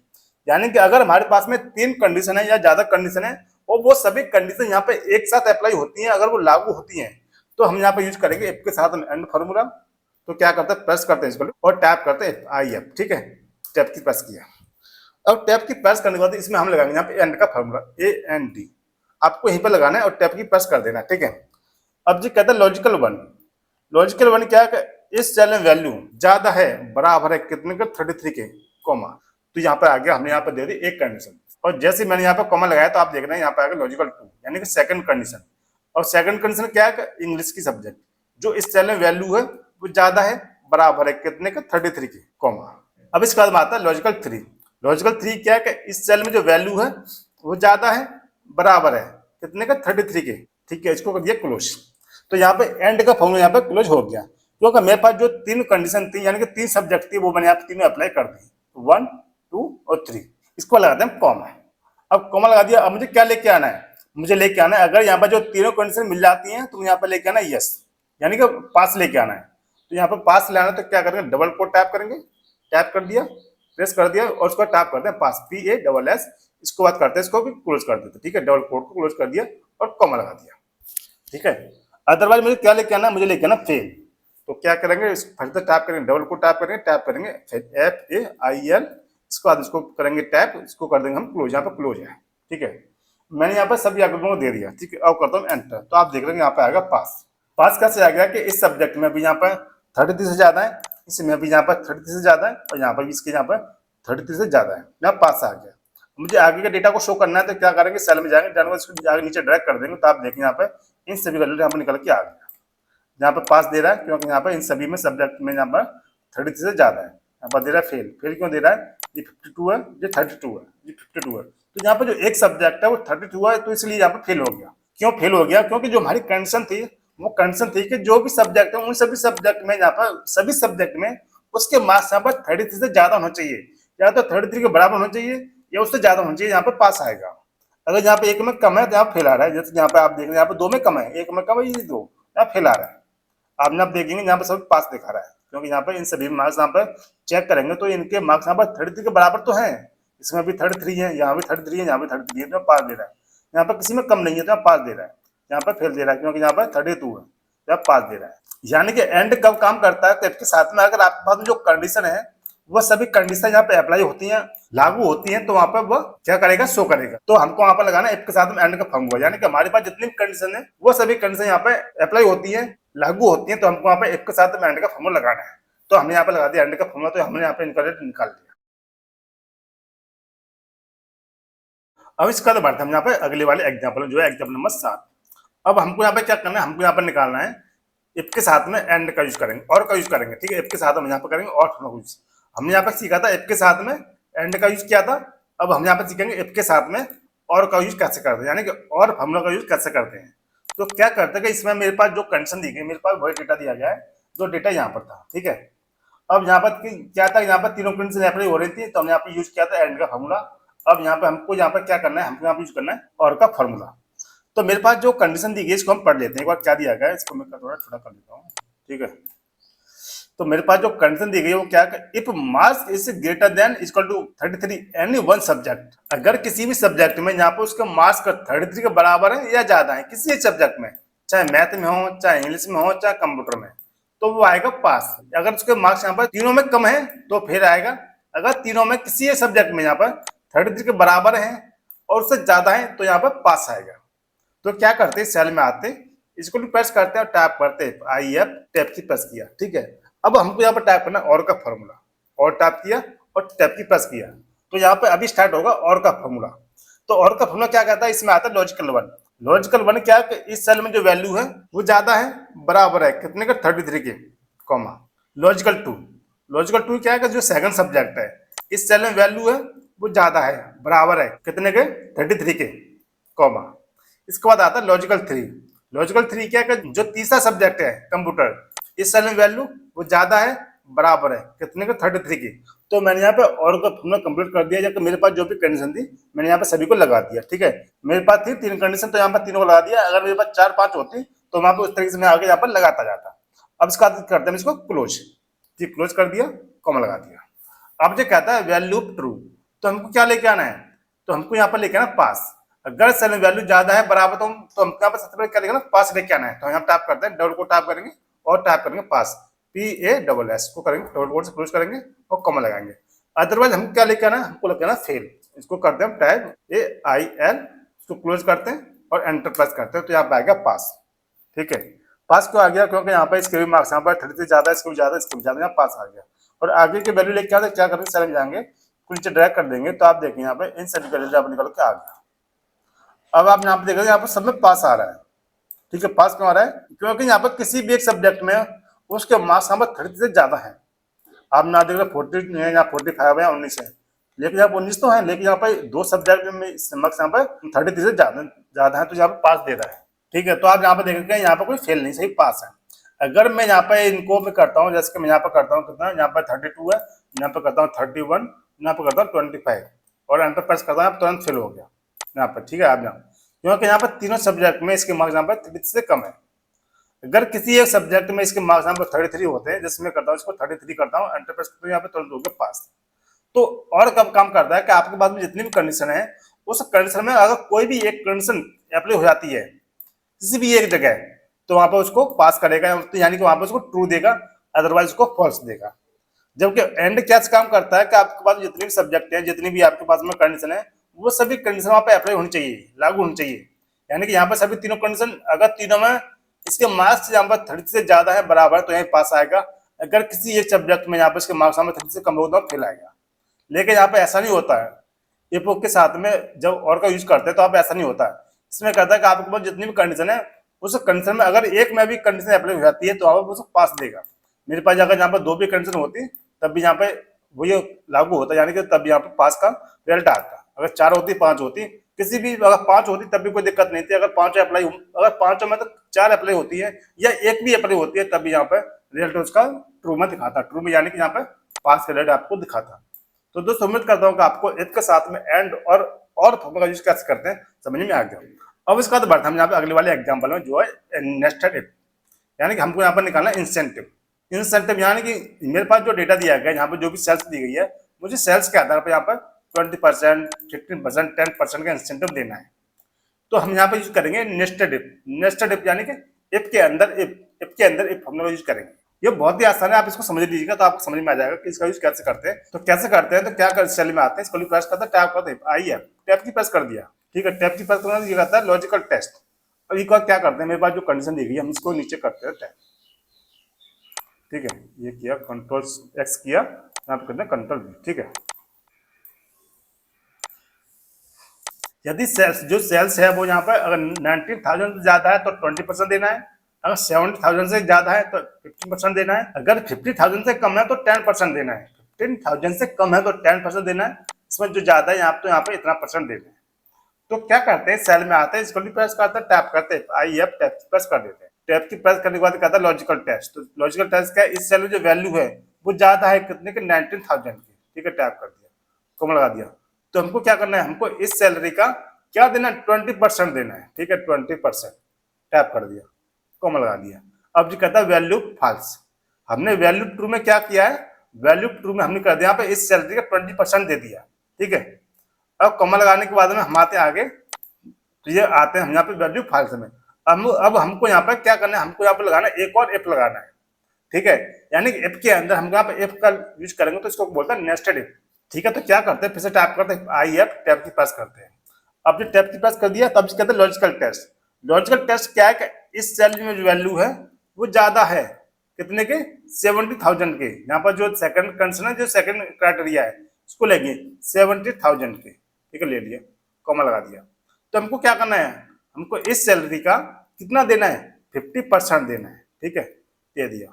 यानी कि अगर हमारे पास में 3 कंडीशन है या ज्यादा कंडीशन है और वो सभी कंडीशन यहाँ पे एक साथ अप्लाई होती हैं, अगर वो लागू होती हैं तो हम यहाँ पे यूज करेंगे इफ के साथ एंड फॉर्मूला। तो क्या करते हैं, प्रेस करते हैं इसको और टैप करते हैं IF, ठीक है। टैप की प्रेस किया, अब टैप की प्रेस करने के बाद इसमें हम लगाएंगे यहाँ पे एंड का फॉर्मूला AND, आपको यहीं पर लगाना है और टैप की प्रेस कर देना, ठीक है। अब जो कहता है लॉजिकल वन, लॉजिकल वन क्या है, इस सेल में वैल्यू ज्यादा है, बराबर है कितने का 33 के, कॉमा। तो यहाँ पर आ गया, हमने यहाँ पर दे दी एक कंडीशन। और जैसे मैंने यहाँ पे कॉमा लगाया तो आप देख रहे हैं यहाँ पे आएगा लॉजिकल ट्रू, यानी कि सेकंड कंडीशन। और सेकंड कंडीशन क्या है, इंग्लिश की सब्जेक्ट जो इस सेल में वैल्यू है वो ज्यादा है, बराबर है कितने का, 33 के, कॉमा। अब इसके बाद आता है लॉजिकल थ्री। लॉजिकल थ्री क्या है कि इस सेल में जो वैल्यू है वो ज्यादा है, बराबर है कितने का, 33 के, ठीक है। इसको कर दिया क्लोज। तो यहाँ पे एंड का फॉर्मूला यहाँ पे क्लोज हो गया, क्योंकि मेरे पास जो तीन कंडीशन थी यानी कि तीन सब्जेक्ट थी वो मैंने यहाँ पे तीनों अप्लाई कर दी, 1 2 और 3। इसको लगाते हैं कॉमा। अब कॉमा लगा दिया, अब मुझे क्या लेके आना है, मुझे लेके आना है अगर यहाँ पर जो तीनों कंडीशन मिल जाती हैं तो यहाँ पर लेके आना है यस, यानी कि पास लेके आना है। तो यहाँ पर पास लाना तो क्या करेंगे, डबल को टैप करेंगे, टैप कर दिया, प्रेस कर दिया और उसको टैप करते हैं पास, PASS। इसको बात करते हैं, इसको भी क्लोज कर देते, ठीक है। डबल कोड को क्लोज कर दिया और कॉमा लगा दिया, ठीक है। अदरवाइज मुझे क्या लेके आना, मुझे लेके आना फेल। तो क्या करेंगे, फिर से टैप करेंगे, डबल को टैप करेंगे FAIL। इसके बाद इसको करेंगे टैप, इसको कर देंगे हम क्लोज, यहाँ पे क्लोज है, ठीक है। मैंने यहाँ पर सभी आकृतियों को दे दिया, ठीक है। अब करता हूँ एंटर, तो आप देख रहे हैं यहाँ पे आएगा पास। पास कैसे आ गया कि इस सब्जेक्ट में भी यहाँ पर 33 से ज्यादा है, इसमें भी यहाँ पर 33 से ज्यादा है और यहाँ पर भी इसके यहाँ पर 33 से ज्यादा है, यहाँ पास आ गया। मुझे आगे के डेटा को शो करना है तो क्या करेंगे, सेल में जाएंगे, इसको आगे नीचे ड्रैग कर देंगे तो आप देखें यहाँ पे इन सभी का रिजल्ट यहाँ पर निकल के आ गया। यहाँ पर पास दे रहा है क्योंकि यहाँ पर इन सभी में सब्जेक्ट में यहाँ पर 33 से ज्यादा है, यहाँ पर दे रहा है फेल। फेल क्यों दे रहा है, ये 52 है, ये 32 है, ये 52 है। तो यहाँ पर जो एक सब्जेक्ट है वो 32 है, तो इसलिए यहाँ पर फेल हो गया। क्यों फेल हो गया, क्योंकि जो हमारी कंडीशन थी वो कंडीशन थी कि जो भी सब्जेक्ट है उन सभी सब्जेक्ट में, यहाँ पर सभी सब्जेक्ट में उसके मार्क्स यहाँ पर 33 से ज्यादा होना चाहिए, या तो 33 के बराबर होना चाहिए या उससे ज्यादा होना चाहिए, यहाँ पर पास आएगा। अगर यहाँ पे एक में कम है तो यहाँ फेल आ रहा है। जैसे यहाँ पे आप देख रहे हैं यहाँ पे दो में कम है, एक में कम है, ये दो, यहाँ फेल आ रहा है। आप देखेंगे यहाँ पे सब पास दिखा रहा है, क्योंकि यहाँ पे इन सभी मार्क्स यहाँ पर चेक करेंगे तो इनके मार्क्स यहाँ पर 33 के बराबर तो हैं। इसमें भी 33 है, यहाँ भी 33 है, यहाँ भी 33 है, तो पास दे रहा है। यहाँ पर किसी में कम नहीं है तो यहाँ पास दे रहा है, यहाँ पर फेल दे रहा है क्योंकि यहाँ पर 32 है, यहाँ पास दे रहा है। यानी कि एंड कब काम करता है, तो इसके साथ में अगर आपके पास जो कंडीशन है वह सभी कंडीशन यहाँ पे अप्लाई होती हैं, लागू होती हैं, तो वहां पर वह क्या करेगा, शो करेगा। तो हमको वहां पर लगाना इफ के साथ में एंड का फॉर्मूला, यानी कि हमारे पास जितनी कंडीशन है वो सभी कंडीशन यहाँ पे अप्लाई होती हैं, लागू होती हैं, तो हमको वहां पे इफ के साथ में एंड का फॉर्मूला लगाना है। तो हमने यहाँ पे लगा दिया एंड का फॉर्मूला, तो हमने यहाँ पे इनका रेट निकाल लिया। अब इसका तो बढ़ते हम यहाँ पे अगले वाले एग्जाम्पल जो है एग्जाम्पल नंबर 7। अब हमको यहाँ पे क्या करना है, हमको यहाँ पर निकालना है इफ के साथ में एंड का यूज करेंगे और का यूज करेंगे, ठीक है। इफ के साथ हम यहाँ पे करेंगे और का यूज। हमने यहाँ पे सीखा था इफ के साथ में एंड का यूज किया था, अब हम यहाँ पे सीखेंगे इफ के साथ में और का यूज कैसे करते हैं, यानी कि और फॉर्मूला का यूज कैसे करते हैं। तो क्या करते हैं कि इसमें मेरे पास जो कंडीशन दी गई, मेरे पास वही डेटा दिया गया है जो डेटा यहाँ पर था, ठीक है। अब यहाँ पर क्या था, यहाँ पर तीनों कंडीशन अप्लाई हो रही थी, तो हमने यहाँ पे यूज किया था एंड का फॉर्मूला। अब यहाँ पे हमको यहाँ पर क्या करना है, हमको यहाँ पे यूज करना है और का फॉर्मूला। तो मेरे पास जो कंडीशन दी गई इसको हम पढ़ लेते हैं एक बार, क्या दिया गया है इसको मैं थोड़ा छोटा कर लेता हूँ, ठीक है। तो मेरे पास जो कंडीशन दी गई है वो क्या है, if marks is greater than equal to 33 any one subject, अगर किसी भी सब्जेक्ट में यहाँ पे उसका मार्क्स का 33 के बराबर है या ज्यादा है, किसी सब्जेक्ट में, चाहे मैथ में हो, चाहे इंग्लिश में हो, चाहे कंप्यूटर में, तो वो आएगा पास। अगर उसके मार्क्स यहाँ पर तीनों में कम है तो फिर आएगा, अगर तीनों में किसी सब्जेक्ट में यहाँ पर 33 के बराबर है और उससे ज्यादा है तो यहाँ पर पास आएगा। तो क्या करते हैं, सेल में आते इसको प्रेस करते हैं और टैप करते हैं, IF टैप की प्रेस किया, ठीक है। अब हमको यहाँ पर टाइप करना और का फॉर्मूला, और टैप किया और टैप की प्रेस किया, तो यहाँ पे अभी स्टार्ट होगा और का फॉर्मूला। तो और का फॉर्मूला क्या कहता है, इसमें आता है लॉजिकल वन। लॉजिकल वन क्या है, इस सेल में जो वैल्यू है वो ज्यादा है, बराबर है कितने का, 33 के, comma. Logical two, logical two क्या है, जो सेकंड सब्जेक्ट है इस सेल में वैल्यू है वो ज्यादा है, बराबर है कितने के, 33 के, कॉमा। इसके बाद आता है लॉजिकल थ्री। लॉजिकल थ्री क्या है, जो तीसरा सब्जेक्ट है कंप्यूटर, इस सेल में वैल्यू वो ज्यादा है, बराबर है कितने के, 33 की। तो मैंने यहाँ पे और का फॉर्मूला कंप्लीट कर दिया, जबकि मेरे पास जो भी कंडीशन थी मैंने यहाँ पे सभी को लगा दिया, ठीक है। मेरे पास थी 3 कंडीशन तो यहाँ पर तीनों को लगा दिया, अगर मेरे पास 4-5 होती तो वहां पर उस तरीके से मैं आगे यहाँ पर लगाता जाता। अब इसका करते हैं इसको क्लोज, ठीक, क्लोज कर दिया, कॉमा लगा दिया। अब जो कहता है वैल्यू ट्रू, तो हमको क्या लेके आना है, तो हमको यहाँ पर लेके आना पास। अगर सेल में वैल्यू ज्यादा है, बराबर, तो हमको यहाँ पर सबसे पहले क्या लेके आना, पास लेके आना है। तो यहाँ टैप करते हैं, डबल को टैप करेंगे और टैप करेंगे पास, PASS को करेंगे, डबल कोड से क्लोज करेंगे और कॉमा लगाएंगे। अदरवाइज हमको क्या लेके आना है, हमको लेके आना फेल। इसको करते हैं टाइप AIL, इसको क्लोज करते हैं और एंटर प्रेस करते हैं, तो यहाँ पे आ गया पास, ठीक है। पास क्यों आ गया, क्योंकि यहाँ पर इसके भी मार्क्स यहाँ पर 30 से ज्यादा, इसको भी ज्यादा, इसको भी ज्यादा, यहाँ पास आ गया। और आगे की वैल्यू लेके आते क्या करेंगे, सेल में जाएंगे, नीचे ड्रैग कर देंगे तो आप देखिए यहाँ पे इन सभी का रिजल्ट आप निकल के आ गया। अब आप यहाँ पे देखेंगे यहाँ पर सब में पास आ रहा है, ठीक है। पास क्यों आ रहा है? क्योंकि यहाँ पर किसी भी एक सब्जेक्ट में उसके मार्क्स यहाँ पर 30 से ज्यादा है। आप ना देख रहे 40 है या 45 है या 19 है, लेकिन यहाँ पर 19 तो है, लेकिन यहाँ पर दो सब्जेक्ट में मार्क्स यहाँ पर 33 से ज्यादा है, तो यहाँ पर पास दे रहा है, ठीक है। तो आप यहाँ पर देखेंगे यहाँ पर कोई फेल नहीं, सही पास है। अगर मैं यहाँ पे इनको मैं करता हूँ, जैसे कि मैं यहाँ पर करता हूँ कितना, यहाँ पर 32 है, यहाँ पर करता हूँ 31, यहाँ पर करता हूँ 25 और एंटर प्रेस करता हूँ, तुरंत फेल हो गया यहाँ पर, ठीक है। आप यहाँ क्योंकि यहाँ पर तीनों सब्जेक्ट में इसके मार्क्स यहाँ पर 33 से कम है। अगर किसी एक सब्जेक्ट में इसके मार्क्स यहाँ पर 33 होते हैं, जैसे मैं करता हूँ इसको 33 करता हूँ, एंटर प्रेस करता हूँ, यहाँ पे तुरंत हो गया पास। तो और कब काम करता है कि आपके पास में जितनी भी कंडीशन है, उस कंडीशन में अगर कोई भी एक कंडीशन अप्लाई हो जाती है किसी भी एक जगह, तो वहां पर उसको पास करेगा, तो यानी कि वहां पर उसको ट्रू देगा, अदरवाइज उसको फॉल्स देगा। जबकि एंड क्या काम करता है कि आपके पास जितनी भी सब्जेक्ट है, जितनी भी आपके पास में कंडीशन है, वो सभी कंडीशन वहां पर अप्लाई होनी चाहिए, लागू होनी चाहिए। यानी कि यहाँ पर सभी तीनों कंडीशन, अगर तीनों में इसके मार्क्स यहाँ पर 30 से ज्यादा है, बराबर, तो यहाँ पास आएगा। अगर किसी एक सब्जेक्ट में यहाँ पर इसके मार्क्स 30 से कम होगा तो फेल आएगा। लेकिन यहाँ पे ऐसा नहीं होता है, इफ के साथ में जब और का यूज करते हैं तो आप ऐसा नहीं होता है। इसमें कहता है कि आपके पास जितनी भी कंडीशन है, उस कंडीशन में अगर एक में भी कंडीशन अप्लाई हो जाती है तो आप उसको पास देगा। मेरे पास अगर यहाँ पर दो भी कंडीशन होती तब भी यहाँ पे वही लागू होता, यानी कि तब यहाँ पे पास का रिजल्ट आता। अगर 4 होती 5 होती, किसी भी अगर 5 होती तब भी कोई दिक्कत नहीं थी। अगर 5 अप्लाई, अगर 5 में तो 4 अप्लाई होती है या एक भी अप्लाई होती है, तब भी यहाँ पे रिजल्ट उसका ट्रू में दिखाता, ट्रू में यानी कि यहाँ पे पास का रिजल्ट आपको दिखाता। तो दोस्तों उम्मीद करता हूँ कि आपको इसके साथ में एंड और फॉर्मूला यूज कैसे करते हैं समझ में आ गया। अब इसके बाद बढ़ते हम यहाँ पे अगले वाले एग्जांपल में, जो है नेस्टेड इफ, यानी कि हमको यहाँ पर निकालना इंसेंटिव। इंसेंटिव यानी कि मेरे पास जो डेटा दिया गया, यहाँ पर जो भी सेल्स दी गई है, मुझे सेल्स के आधार पर यहाँ पर 20%, 15%, 10% का इंसेंटिव देना है। तो हम यहाँ पे यूज करेंगे नेस्टेड इफ। नेस्टेड इफ यानी कि इफ के अंदर इफ फॉर्मूला यूज करेंगे। ये बहुत ही आसान है, आप इसको समझ लीजिएगा तो आपको समझ में आ जाएगा कि इसका यूज कैसे करते हैं। तो कैसे करते हैं, तो क्या कर सेल में आते हैं, इसको प्रेस करते हैं, टैब करते हैं, आई है टैब की प्रेस कर दिया, ठीक है। टैब की प्रेस करना ये कहता है लॉजिकल टेस्ट। अब एक बार क्या करते हैं, मेरे पास जो कंडीशन दी गई है, हम इसको नीचे करते हैं टैब, ठीक है। ये किया, कंट्रोल एक्स किया, यहाँ पे करते हैं कंट्रोल वी, ठीक है। यदि सेल्स, जो सेल्स है वो यहाँ पर अगर 19,000 से ज्यादा है तो 20% देना है, अगर 70,000 से ज्यादा है तो 15% देना है, अगर 50,000 से कम है तो 10% देना है, 15,000 से कम है तो 10% देना है, इसमें जो ज्यादा है यहाँ पे इतना परसेंट देना है। तो क्या करते हैं, सेल में आते हैं, इसको भी प्रेस करते हैं, टैप करते हैं, आई एफ टैप प्रेस कर देते हैं। टैप की प्रेस करने के बाद कहता है लॉजिकल टेस्ट। तो लॉजिकल टेस्ट क्या है, इस सेल में जो वैल्यू है वो ज्यादा है कितने के, 19,000 की, ठीक है। टैप कर दिया, कॉमा लगा दिया। तो हमको क्या करना है, हमको इस सैलरी का क्या देना है, 20% देना है, ठीक है। 20% टैप कर दिया, कॉमा लगा दिया। अब जो कहता है वैल्यू फॉल्स, हमने वैल्यू ट्रू में क्या किया है, वैल्यू ट्रू में हमने कर दिया, यहाँ पे इस सैलरी का 20% दे दिया, ठीक है। अब कॉमा लगाने के बाद में हम आते हैं आगे, तो ये आते हैं हम यहाँ पे वैल्यू फॉल्स में। अब हमको यहाँ पे क्या करना है, हमको यहाँ पे लगाना है एक और एफ लगाना है, ठीक है। यानी कि एफ के अंदर हम यहाँ पे एफ का यूज करेंगे तो इसको बोलते हैं नेस्टेड एफ, ठीक है। तो क्या करते हैं, फिर से टैप करते हैं, आई एफ टैप की प्रेस करते हैं। अब जो टैप की प्रेस कर दिया तब कहते हैं लॉजिकल टेस्ट। लॉजिकल टेस्ट क्या है कि इस सैलरी में जो वैल्यू है वो ज्यादा है कितने के, 70,000 के। यहाँ पर जो सेकंड कंडीशन है, जो सेकंड क्राइटेरिया है, उसको लेंगे 70,000 के, ठीक है। ले लिया, कॉमा लगा दिया। तो हमको क्या करना है, हमको इस सैलरी का कितना देना है, 50% देना है, ठीक है। दे दिया,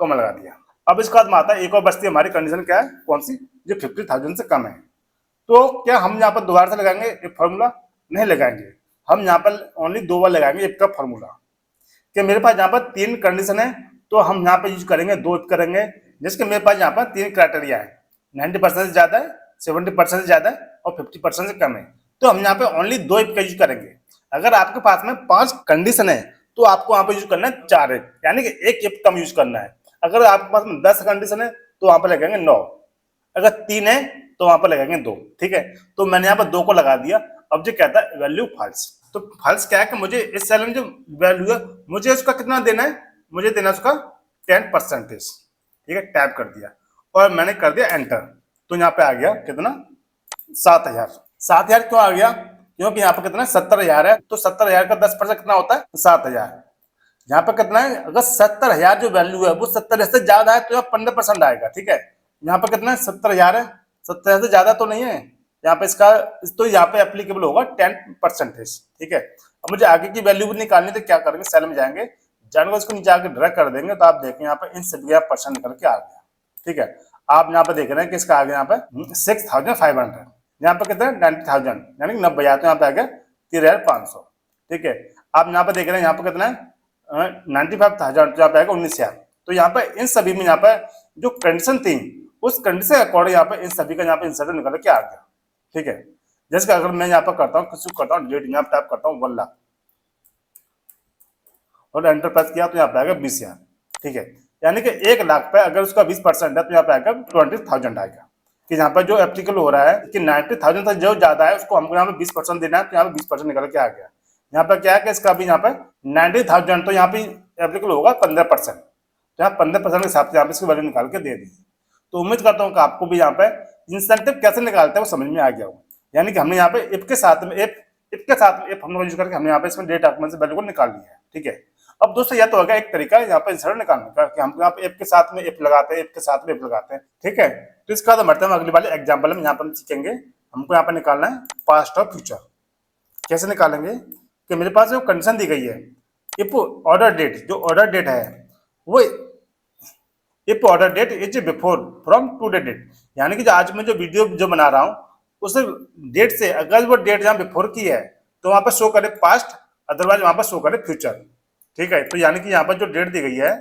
कॉमा लगा दिया। अब इसके बाद में आता है एक और बचती है हमारी कंडीशन, क्या है, कौन सी, जो 50,000 से कम है। तो क्या हम यहाँ पर दोबारा से लगाएंगे एक फॉर्मूला, नहीं लगाएंगे, हम यहाँ पर ओनली 2 बार लगाएंगे एक का फॉर्मूला। कि मेरे पास यहाँ पर 3 कंडीशन है तो हम यहाँ पर यूज करेंगे 2 करेंगे, जिसके मेरे पास यहाँ पर 3 क्राइटेरिया है, 90% से ज्यादा है, 70% से ज्यादा है और 50% से कम है। तो हम यहाँ पे ओनली 2 इफ का यूज करेंगे। अगर आपके पास में 5 कंडीशन है तो आपको वहां पर यूज करना है 4 इफ, यानी कि 1 इफ कम यूज करना है। अगर आपके पास में 10 कंडीशन है तो वहां पर लगाएंगे 9, अगर 3 है तो वहां पर लगाएंगे 2, ठीक है। तो मैंने यहाँ पर 2 को लगा दिया। अब जो कहता है वैल्यू फॉल्स, तो फॉल्स क्या है कि मुझे इस सेल में जो वैल्यू है मुझे उसका कितना देना है, मुझे देना है उसका 10%, ठीक है। टैप कर दिया और मैंने कर दिया एंटर। तो यहाँ पे आ गया कितना, 7,000। 7,000 क्यों आ गया, क्योंकि यहाँ पे कितना 70,000 है, तो 70,000 का 10% कितना होता है, 7,000। यहाँ पे कितना है, अगर 70,000 जो वैल्यू है वो 70,000 से ज्यादा है तो यहाँ 15% आएगा, ठीक है। यहाँ पे कितना है, 70,000 है 70 से ज्यादा तो नहीं है यहाँ पे इसका, तो यहाँ पे एप्लीकेबल होगा 10%। ठीक है, अब मुझे आगे की वैल्यू भी निकालनी, तो क्या करेंगे, सेल में जाएंगे, जानवर इसको नीचे आके ड्रैग कर देंगे, तो आप देखें यहाँ पे इन सभी का परसेंट निकल के आ गया। ठीक है, आप यहाँ पे देख रहे हैं कि इसका आ गया यहाँ पे 6500, यहाँ पे कितना 90,000, यानी कि 90,000, तो यहाँ पे आ गया 13,500। ठीक है, आप यहाँ पे देख रहे हैं यहाँ पे कितना है 95,000, तो यहाँ पे आएगा 19,000। तो यहाँ पे इन सभी में यहाँ पे जो कंडीशन थी उस कंडीशन के अकॉर्डिंग यहाँ पे इन सभी का यहाँ पे इंसर्ट निकल के आ गया। ठीक है, जैसे कि अगर मैं यहाँ पर करता हूँ, किसी करता हूँ डेट, यहाँ पे टाइप करता हूँ 1 लाख और एंटर प्रेस किया, तो यहाँ पे आएगा 20,000। ठीक है, यानी कि 1 लाख पे अगर उसका 20% है तो यहाँ पे आएगा 20,000 आएगा। कि यहाँ पर जो एप्लीकेबल हो रहा है कि 90,000 से जो ज्यादा है उसको हमको यहाँ पे 20% देना है, तो यहाँ पे 20% निकल के आ गया। यहाँ पे क्या है कि इसका भी यहाँ पे 90,000, तो यहाँ पे एप्लीकेबल होगा 15%, तो यहाँ 15% के हिसाब से यहाँ पे इसकी वैल्यू निकाल के दे दी। तो उम्मीद करता हूँ कि आपको भी यहाँ पे इंसेंटिव कैसे निकालते हैं वो समझ में आ गया हो। यानी कि हमने यहाँ पे इफ के साथ में इफ हम लोग यूज करके हमने यहाँ पे इसमें डेट डॉक्यूमेंट से वैल्यू को निकाल लिया है। ठीक है, अब दोस्तों यह तो होगा एक तरीका यहाँ पे इंसर्ट निकालने का कि हम यहाँ पे इफ के साथ में इफ लगाते हैं, इफ के साथ में इफ लगाते हैं। ठीक है, तो इसका तो बढ़ते हैं अगली वाले एग्जाम्पल में, यहाँ पर सीखेंगे हमको यहाँ पे निकालना है पास्ट और फ्यूचर। कैसे निकालेंगे कि मेरे पास जो कंडीशन दी गई है, इफ ऑर्डर डेट, जो ऑर्डर डेट है वो if order date is before from today date, यानी कि जो आज मैं जो वीडियो जो बना रहा हूँ उस डेट से अगर वो डेट जहाँ बिफोर की है तो वहां पर शो करे पास्ट, अदरवाइज वहां पर शो करे फ्यूचर। ठीक है, तो यानी कि यहाँ पर जो डेट दी गई है,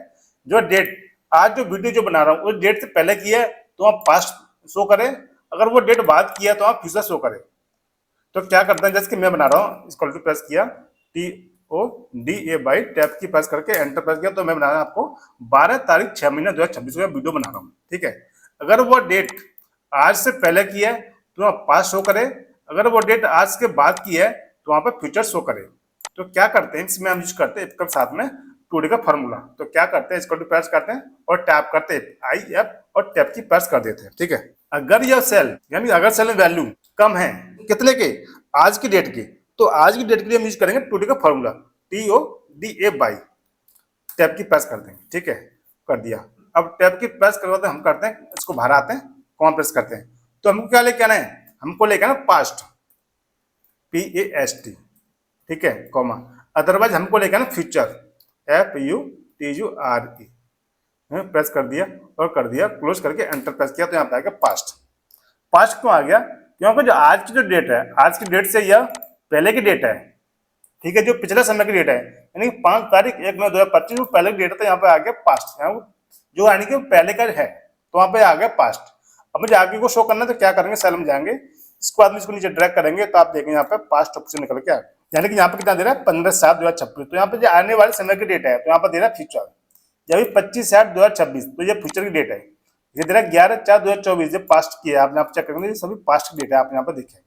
जो डेट आज जो वीडियो जो बना रहा हूँ उस डेट से पहले की है तो वहाँ पास्ट शो करे, अगर वो डेट बाद की है तो वहाँ फ्यूचर शो करे। तो क्या करते हैं, जैसे कि मैं बना रहा हूँ, इक्वल टू प्रेस किया TODA टैब की प्रेस करके एंटर प्रेस किया, तो मैं बना रहा हूँ आपको 12 तारीख 6 महीना 2026 का वीडियो बना रहा हूँ। ठीक है, अगर वो डेट आज से पहले की है तो वहाँ पास्ट शो करे, अगर वो डेट आज के बाद की है तो वहाँ पर फ्यूचर शो करे। तो क्या करते हैं, इसमें हम यूज करते हैं इसके साथ में टूडे का फॉर्मूला। तो क्या करते हैं, इसको प्रेस करते हैं और टैप करते हैं IF और टैप की प्रेस कर देते हैं। ठीक है, अगर यह सेल यानी अगर सेल में वैल्यू कम है कितने के, आज की डेट की, तो आज की डेट के लिए हम यूज करेंगे टूडे का फॉर्मूला TODA टैप की प्रेस कर देंगे। ठीक है, कर दिया। अब टैप की प्रेस करवाते हम करते हैं इसको बाहर आते हैं, कॉमा प्रेस करते हैं, तो हमको क्या लेके आना है, हमको लेके आना पास्ट PAST। ठीक है, कॉमा, अदरवाइज हमको लेके आना फ्यूचर FUTURE। प्रेस कर दिया और कर दिया, क्लोज करके एंटर प्रेस किया, तो यहाँ पे आएगा पास्ट। पास्ट क्यों आ गया, क्योंकि जो आज की जो डेट है, आज की डेट से यह पहले की डेट है। ठीक है, जो पिछले समय की डेट है यानी 5 तारीख 1/9/2025 जो पहले की डेट है, तो यहाँ पे आ गया पास्ट, जो यानी कि पहले का है तो वहां पे आ गया पास्ट। अब मुझे आगे को शो करना है तो क्या करेंगे, सेल में जाएंगे, इसके बाद में इसको नीचे ड्रैग करेंगे, तो आप देखेंगे यहाँ पे पास्ट ऑप्शन निकल के आ गया। यानी कि यहाँ पे कितना दे रहा है 15/7/2026, तो यहाँ पे जो आने वाले समय की डेट है तो यहाँ पर दे रहा है फ्यूचर, जब 25/7/2026 तो ये फ्यूचर की डेट है। ये दे रहा है 11/4/2024, ये पास्ट की है, आप यहाँ पे चेक करेंगे सभी पास्ट की डेट है, आप यहाँ पे देखें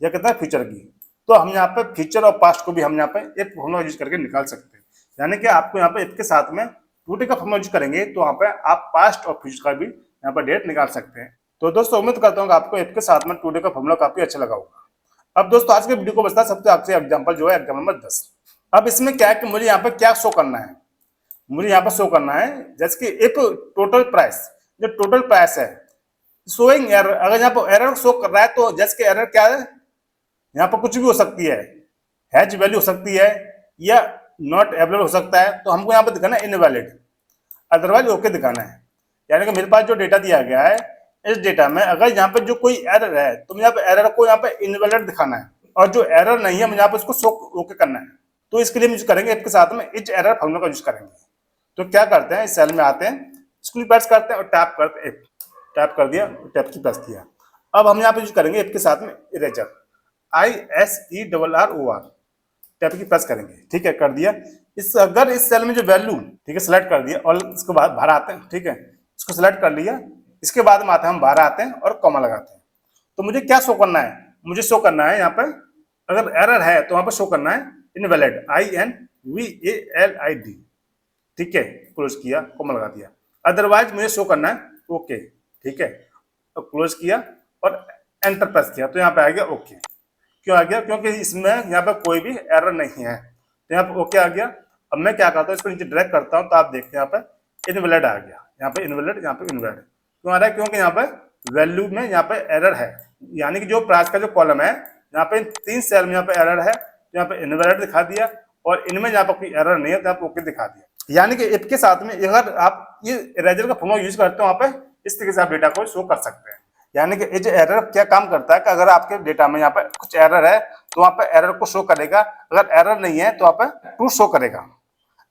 यह कितना फ्यूचर की। तो हम यहाँ पे फ्यूचर और पास्ट को भी हम यहाँ पे एक फॉर्मूला यूज करके निकाल सकते हैं। यानी कि आपको यहाँ पे इसके साथ में टूडे का फॉर्मूला यूज करेंगे तो वहाँ पे आप पास्ट और फ्यूचर का भी यहाँ पर डेट निकाल सकते हैं। तो दोस्तों उम्मीद करता हूँ कि आपको इसके साथ में टूडे का फॉर्मूला काफी अच्छा लगा होगा। अब दोस्तों आज के वीडियो को बचता सबसे आपसे एग्जाम्पल जो है एग्जाम्पल नंबर 10। अब इसमें क्या है कि मुझे यहाँ पे क्या शो करना है, मुझे यहाँ पर शो करना है जैसे कि इफ टोटल प्राइस, जो टोटल प्राइस है शोइंग एरर, अगर यहाँ पर एरर शो कर रहा है तो जैसे कि एरर क्या है, यहाँ पर कुछ भी हो सकती है, हैच वैल्यू हो सकती है या नॉट अवेलेबल हो सकता है, तो हमको यहाँ पर दिखाना है इनवैलिड, अदरवाइज ओके दिखाना है। यानी कि मेरे पास जो डेटा दिया गया है इस डेटा में अगर यहाँ पे जो कोई एरर है तो मुझे यहाँ पे एरर को यहाँ पे इनवैलिड दिखाना है, और जो एरर नहीं है मुझे यहाँ पे उसको शो ओके करना है। तो इसके लिए यूज करेंगे इसके साथ में इच एरर फॉर्मूला का यूज करेंगे। तो क्या करते हैं, इस सेल में आते हैं, इसको प्रेस करते हैं और टैप करते हैं, टैप कर दिया, टैप की प्रेस किया। अब हम यहाँ पे यूज करेंगे इसके साथ में इरेजर ISERROR, टैप की प्रेस करेंगे। ठीक है, कर दिया। इस अगर इस सेल में जो वैल्यू, ठीक है, सेलेक्ट कर दिया और इसको बाहर आते हैं। ठीक है, इसको सेलेक्ट कर लिया, इसके बाद में आते हैं हम बाहर आते हैं और कॉमा लगाते हैं। तो मुझे क्या शो करना है, मुझे शो करना है यहाँ पर अगर एरर है तो वहां पर शो करना है इनवैलिड INVALID। ठीक है, क्लोज किया, कॉमा लगा दिया, अदरवाइज मुझे शो करना है ओके। ठीक है, तो क्लोज किया और एंटर प्रेस किया, तो यहाँ पे आ गया ओके। क्यों आ गया, क्योंकि इसमें यहाँ पे कोई भी एरर नहीं है, तो यहाँ पे ओके आ गया। अब मैं क्या करता हूँ, इसको नीचे ड्रैग करता हूँ, तो आप देखते हैं यहाँ पे इनवैलिड आ गया, यहाँ पे इनवैलिड, यहाँ पे इनवैलिड क्यों आ रहा है, क्योंकि यहाँ पे वैल्यू में यहाँ पे एरर है, यानी कि जो प्राइस का जो कॉलम है यहाँ पे 3 सेल में यहाँ पे एरर है, तो यहाँ पे इनवैलिड दिखा दिया, और इनमें यहाँ पे कोई एरर नहीं है तो यहाँ पे ओके दिखा दिया। यानी कि इफ के साथ में अगर आप ये इरेजर का फॉर्मूला यूज करते हो वहाँ पे इस तरीके से आप डेटा को शो कर सकते हैं। यानी कि ये एरर क्या काम करता है कि अगर आपके डेटा में यहाँ पे कुछ एरर है तो वहाँ पे एरर को शो करेगा, अगर एरर नहीं है तो वहाँ पे ट्रू शो करेगा।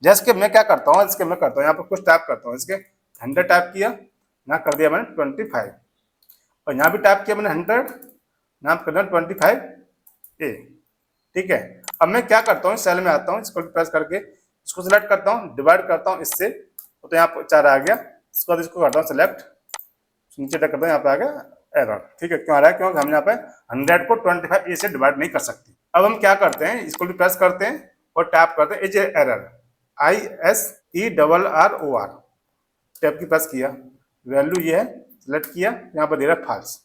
जैसे कि मैं क्या करता हूँ, इसके मैं करता हूँ यहाँ पे कुछ टाइप करता हूँ, इसके 100 टाइप किया, यहाँ कर दिया मैंने 25, और यहाँ भी टाइप किया मैंने 100, यहाँ कर दिया 25A। ठीक है, अब मैं क्या करता हूँ, सेल में आता हूँ, इसको प्रेस करके इसको सिलेक्ट करता हूँ, डिवाइड करता हूँ इससे, तो यहाँ पर 4 आ गया। इसके बाद इसको करता हूँ सिलेक्ट, नीचे तक करता हूँ, यहाँ पे आ गया एरर। ठीक है, क्यों आ रहा है, क्योंकि हम यहाँ पे 100 को 25A से डिवाइड नहीं कर सकते। अब हम क्या करते हैं, इसको भी प्रेस करते हैं और टैप करते हैं, ये एरर ISERROR, टैप की प्रेस किया, वैल्यू ये है, सिलेक्ट किया, यहाँ पर दे रहा है फॉल्स,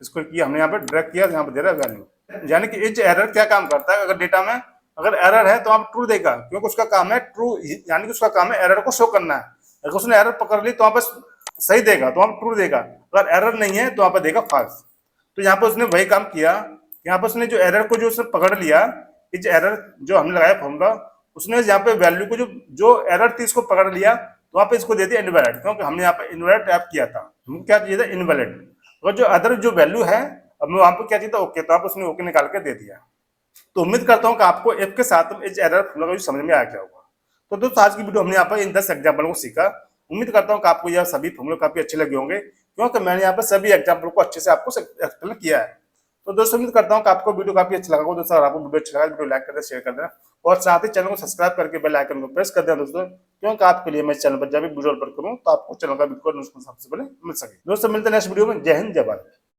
इसको किया हमने यहाँ पे ड्रैग किया, यहाँ पे दे रहा है वैल्यू। यानी कि ये एरर क्या काम करता है, अगर डेटा में अगर एरर है तो आप ट्रू देगा, क्योंकि उसका काम है ट्रू, यानी कि उसका काम है एरर को शो करना है। अगर उसने एरर पकड़ ली तो वहां पर सही देगा, तो वहां पर ट्रू देगा, अगर एरर नहीं है तो वहां पर देगा फॉल्स। तो यहाँ पर उसने वही काम किया, यहाँ पर उसने जो एरर को जो उसने पकड़ लिया, ये एरर जो हमने लगाया फॉर्मूला, उसने यहाँ पे वैल्यू को जो एरर थी इसको पकड़ लिया, तो वहां पे इसको दे दिया इनवैलिड, क्योंकि हमने यहाँ पे इनवैलिड टाइप किया था, हमको क्या चाहिए था, इनवैलिड। और जो अदर जो वैल्यू है, अब मैं वहां पे क्या चाहिए था, ओके, तो आप उसने ओके निकाल के दे दिया। तो उम्मीद करता हूँ कि आपको इफ के साथ इस एरर फॉर्मूला समझ में आ गया होगा। तो दोस्तों आज की वीडियो हमने यहाँ पर इन 10 एग्जाम्पल को सीखा। उम्मीद करता हूँ कि आपको यह सभी फॉर्मूले काफी अच्छे लगे होंगे, क्योंकि मैंने यहाँ पर सभी एग्जाम्पल को अच्छे से आपको एक्सप्लेन किया है। तो दोस्तों उम्मीद करता हूँ कि आपको वीडियो काफी अच्छा लगा होगा। दोस्तों अगर आपको वीडियो अच्छा लगा, वीडियो लाइक कर देना, शेयर कर देना, और साथ ही चैनल को सब्सक्राइब करके बेल आइकन को प्रेस कर देना दोस्तों, क्योंकि आपके लिए मैं चैनल पर जब भी वीडियो अपलोड करूँ तो आपको चैनल का वीडियो सबसे पहले मिल सके। दोस्तों मिलते हैं नेक्स्ट वीडियो में। जय हिंद, जय भारत।